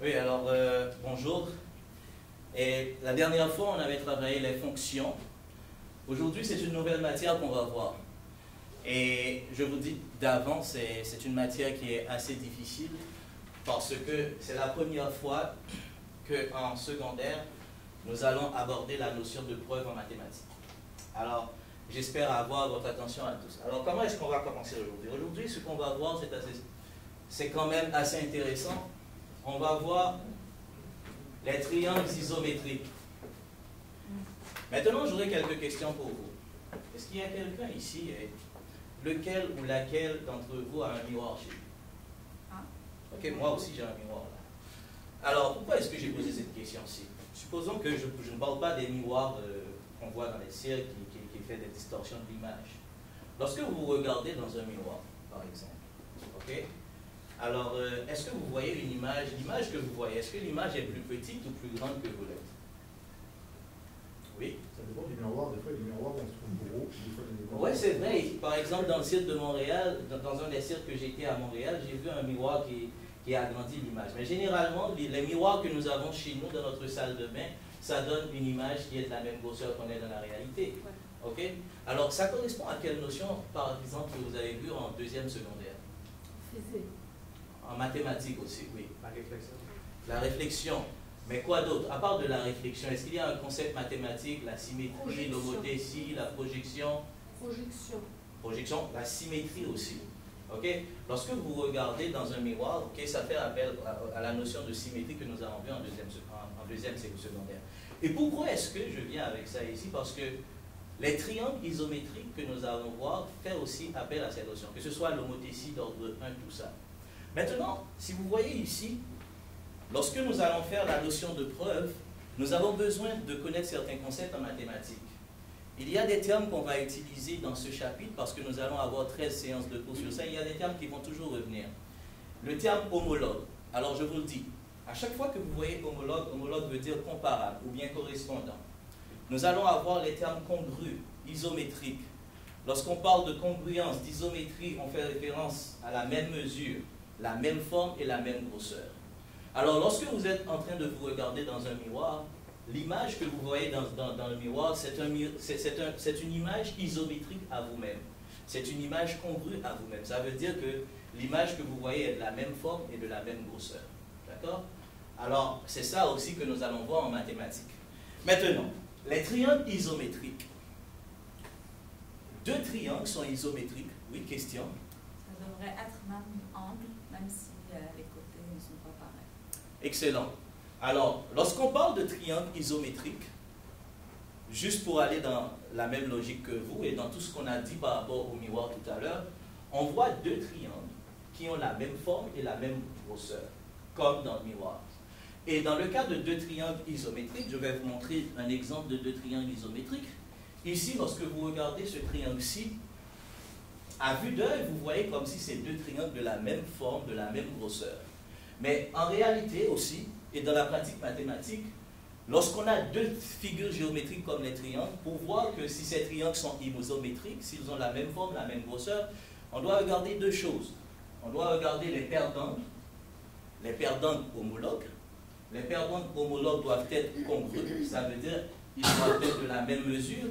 Oui, alors bonjour. Et la dernière fois, on avait travaillé les fonctions. Aujourd'hui, c'est une nouvelle matière qu'on va voir. Et je vous dis d'avance, c'est une matière qui est assez difficile parce que c'est la première fois qu'en secondaire, nous allons aborder la notion de preuve en mathématiques. Alors, j'espère avoir votre attention à tous. Alors, comment est-ce qu'on va commencer aujourd'hui? Aujourd'hui, ce qu'on va voir, c'est quand même assez intéressant. On va voir les triangles isométriques. Maintenant, j'aurai quelques questions pour vous. Est-ce qu'il y a quelqu'un ici, lequel ou laquelle d'entre vous a un miroir chez lui? Ok, moi aussi j'ai un miroir là. Alors, pourquoi est-ce que j'ai posé cette question-ci? Supposons que je ne parle pas des miroirs qu'on voit dans les cirques qui fait des distorsions de l'image. Lorsque vous regardez dans un miroir, par exemple, ok? Alors, est-ce que vous voyez une image? L'image que vous voyez, est-ce que l'image est plus petite ou plus grande que vous l'êtes? Oui? Ça dépend du miroir. Des fois, les miroirs vont se trouver gros. Des fois, les miroirs... Oui, c'est vrai. Par exemple, dans le cirque de Montréal, dans un des cirques que j'ai été à Montréal, j'ai vu un miroir qui a agrandi l'image. Mais généralement, les miroirs que nous avons chez nous dans notre salle de bain, ça donne une image qui est de la même grosseur qu'on est dans la réalité. Ouais. Ok? Alors, ça correspond à quelle notion, par exemple, que vous avez vu en deuxième secondaire? Physique. En mathématiques aussi, oui. La réflexion. La réflexion. Mais quoi d'autre? À part de la réflexion, est-ce qu'il y a un concept mathématique, la symétrie, l'homothétie, la projection? Projection, la symétrie aussi. Ok? Lorsque vous regardez dans un miroir, ok, ça fait appel à la notion de symétrie que nous avons vue en deuxième secondaire. Et pourquoi est-ce que je viens avec ça ici? Parce que les triangles isométriques que nous allons voir font aussi appel à cette notion, que ce soit l'homothétie d'ordre 1, tout ça. Maintenant, si vous voyez ici, lorsque nous allons faire la notion de preuve, nous avons besoin de connaître certains concepts en mathématiques. Il y a des termes qu'on va utiliser dans ce chapitre parce que nous allons avoir 13 séances de cours sur ça. Il y a des termes qui vont toujours revenir. Le terme homologue. Alors je vous le dis, à chaque fois que vous voyez homologue, homologue veut dire comparable ou bien correspondant. Nous allons avoir les termes congrus, isométriques. Lorsqu'on parle de congruence, d'isométrie, on fait référence à la même mesure, la même forme et la même grosseur. Alors, lorsque vous êtes en train de vous regarder dans un miroir, l'image que vous voyez dans le miroir, c'est une image isométrique à vous-même. C'est une image congrue à vous-même. Ça veut dire que l'image que vous voyez est de la même forme et de la même grosseur. D'accord? Alors, c'est ça aussi que nous allons voir en mathématiques. Maintenant, les triangles isométriques. Deux triangles sont isométriques. Oui, question? Ça devrait être même angle, même si les côtés ne sont pas pareils. Excellent. Alors, lorsqu'on parle de triangle isométrique, juste pour aller dans la même logique que vous et dans tout ce qu'on a dit par rapport au miroir tout à l'heure, on voit deux triangles qui ont la même forme et la même grosseur, comme dans le miroir. Et dans le cas de deux triangles isométriques, je vais vous montrer un exemple de deux triangles isométriques. Ici, lorsque vous regardez ce triangle-ci, à vue d'œil, vous voyez comme si c'est deux triangles de la même forme, de la même grosseur. Mais en réalité aussi, et dans la pratique mathématique, lorsqu'on a deux figures géométriques comme les triangles, pour voir que si ces triangles sont isométriques, s'ils ont la même forme, la même grosseur, on doit regarder deux choses. On doit regarder les paires d'angles homologues. Les paires d'angles homologues doivent être congrus, ça veut dire qu'ils doivent être de la même mesure.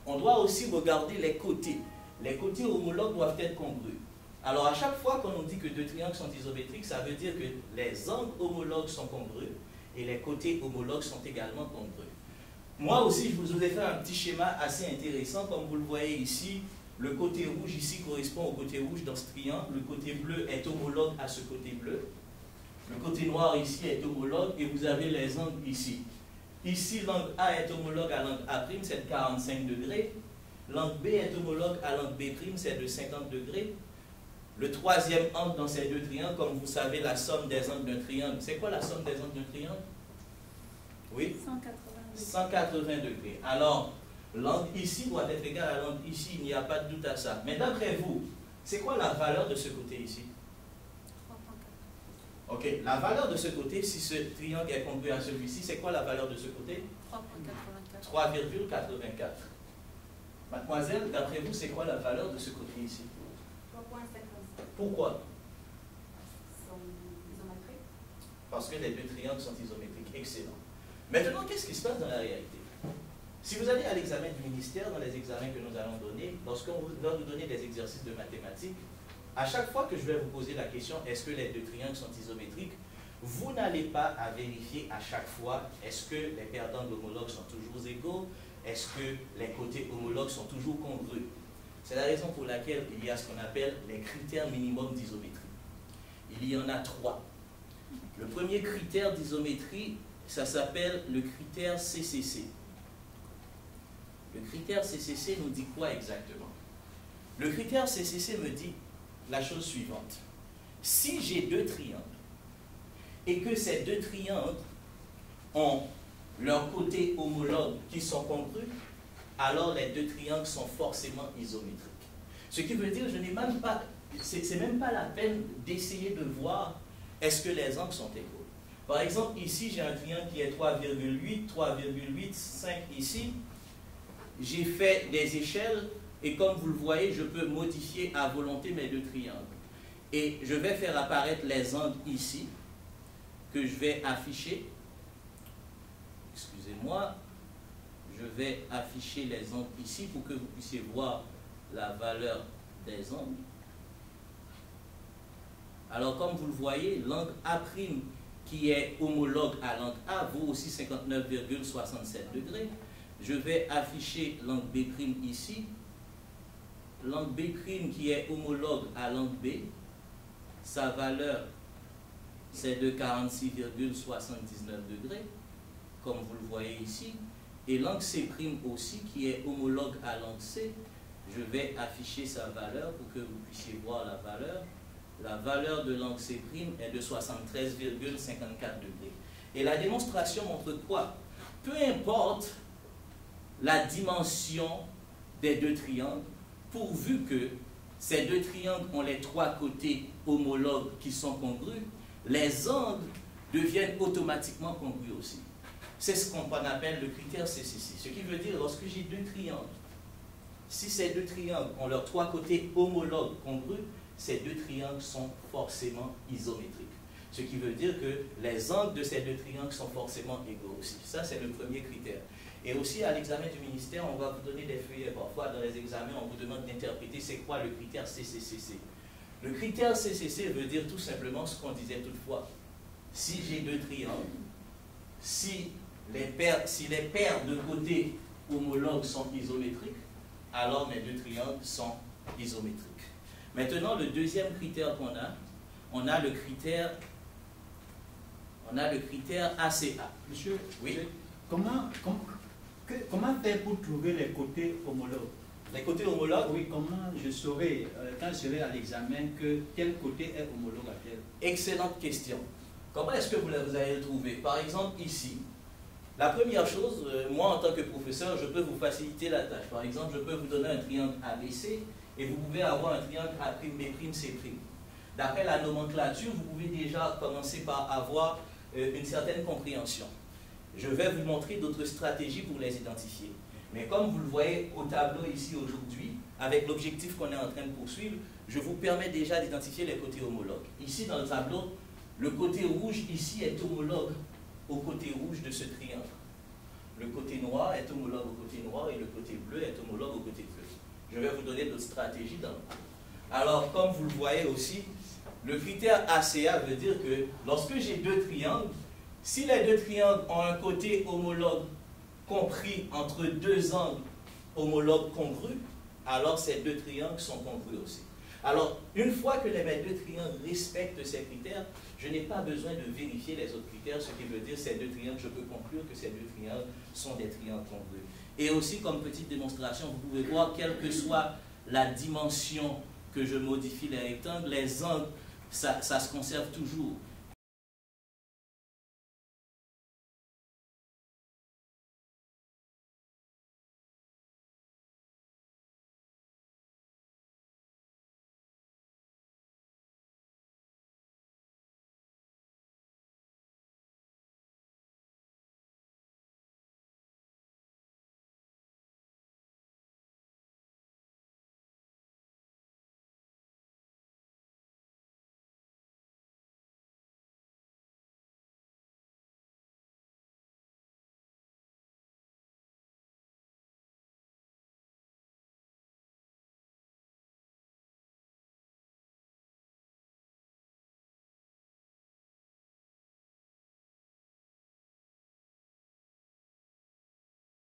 On doit aussi regarder les côtés. Les côtés homologues doivent être congrus. Alors, à chaque fois qu'on nous dit que deux triangles sont isométriques, ça veut dire que les angles homologues sont congrus et les côtés homologues sont également congrus. Moi aussi, je vous ai fait un petit schéma assez intéressant. Comme vous le voyez ici, le côté rouge ici correspond au côté rouge dans ce triangle. Le côté bleu est homologue à ce côté bleu. Le côté noir ici est homologue et vous avez les angles ici. Ici, l'angle A est homologue à l'angle A', c'est de 45 degrés. L'angle B est homologue à l'angle B', c'est de 50 degrés. Le troisième angle dans ces deux triangles, comme vous savez, la somme des angles d'un triangle. C'est quoi la somme des angles d'un triangle? Oui? 180 degrés. Alors, l'angle ici doit être égal à l'angle ici, il n'y a pas de doute à ça. Mais d'après vous, c'est quoi la valeur de ce côté ici? Ok, la valeur de ce côté, si ce triangle est congru à celui-ci, c'est quoi la valeur de ce côté? 3,84. Mademoiselle, d'après vous, c'est quoi la valeur de ce côté ici? 3,55. Pourquoi? parce que les deux triangles sont isométriques. Excellent. Maintenant, qu'est-ce qui se passe dans la réalité? Si vous allez à l'examen du ministère, dans les examens que nous allons donner, lorsqu'on va nous donner des exercices de mathématiques, à chaque fois que je vais vous poser la question, est-ce que les deux triangles sont isométriques, vous n'allez pas à vérifier à chaque fois, est-ce que les paires d'angles homologues sont toujours égaux, est-ce que les côtés homologues sont toujours congrus. C'est la raison pour laquelle il y a ce qu'on appelle les critères minimums d'isométrie. Il y en a 3. Le premier critère d'isométrie, ça s'appelle le critère CCC. Le critère CCC nous dit quoi exactement? Le critère CCC me dit la chose suivante. Si j'ai deux triangles et que ces deux triangles ont leurs côtés homologues qui sont congrus, alors les deux triangles sont forcément isométriques. Ce qui veut dire, je n'ai même pas, c'est même pas la peine d'essayer de voir est-ce que les angles sont égaux. Par exemple, ici, j'ai un triangle qui est 3,8, 3,8, 5 ici. J'ai fait des échelles et comme vous le voyez, je peux modifier à volonté mes deux triangles. Et je vais faire apparaître les angles ici, que je vais afficher. Excusez-moi, je vais afficher les angles ici pour que vous puissiez voir la valeur des angles. Alors, comme vous le voyez, l'angle A' qui est homologue à l'angle A vaut aussi 59,67 degrés. Je vais afficher l'angle B' ici. L'angle B' qui est homologue à l'angle B, sa valeur c'est de 46,79 degrés, comme vous le voyez ici. Et l'angle C' aussi qui est homologue à l'angle C, je vais afficher sa valeur pour que vous puissiez voir la valeur. La valeur de l'angle C' est de 73,54 degrés. Et la démonstration montre quoi? Peu importe la dimension des deux triangles, pourvu que ces deux triangles ont les trois côtés homologues qui sont congrus, les angles deviennent automatiquement congrus aussi. C'est ce qu'on appelle le critère CCC. Ce qui veut dire, lorsque j'ai deux triangles, si ces deux triangles ont leurs trois côtés homologues congrus, ces deux triangles sont forcément isométriques. Ce qui veut dire que les angles de ces deux triangles sont forcément égaux aussi. Ça, c'est le premier critère. Et aussi, à l'examen du ministère, on va vous donner des feuillets. Parfois, dans les examens, on vous demande d'interpréter c'est quoi le critère CCCC. Le critère CCC veut dire tout simplement ce qu'on disait toutefois. Si j'ai deux triangles, si les paires de côtés homologues sont isométriques, alors mes deux triangles sont isométriques. Maintenant, le deuxième critère qu'on a, on a le critère ACA. Monsieur, oui. Comment faire pour trouver les côtés homologues? Les côtés homologues? Oui, comment je saurai, quand je serai à l'examen, que tel côté est homologue à tel? Excellente question. Comment est-ce que vous allez le trouver? Par exemple, ici, la première chose, moi en tant que professeur, je peux vous faciliter la tâche. Par exemple, je peux vous donner un triangle ABC et vous pouvez avoir un triangle A', B', C'. D'après la nomenclature, vous pouvez déjà commencer par avoir une certaine compréhension. Je vais vous montrer d'autres stratégies pour les identifier. Mais comme vous le voyez au tableau ici aujourd'hui, avec l'objectif qu'on est en train de poursuivre, je vous permets déjà d'identifier les côtés homologues. Ici dans le tableau, le côté rouge ici est homologue au côté rouge de ce triangle. Le côté noir est homologue au côté noir et le côté bleu est homologue au côté bleu. Je vais vous donner d'autres stratégies dans le tableau. Alors, comme vous le voyez aussi, le critère ACA veut dire que lorsque j'ai deux triangles, si les deux triangles ont un côté homologue compris entre deux angles homologues congrus, alors ces deux triangles sont congrus aussi. Alors, une fois que mes deux triangles respectent ces critères, je n'ai pas besoin de vérifier les autres critères, ce qui veut dire que ces deux triangles, je peux conclure que ces deux triangles sont des triangles congrus. Et aussi, comme petite démonstration, vous pouvez voir, quelle que soit la dimension que je modifie les rectangles, les angles, ça se conserve toujours.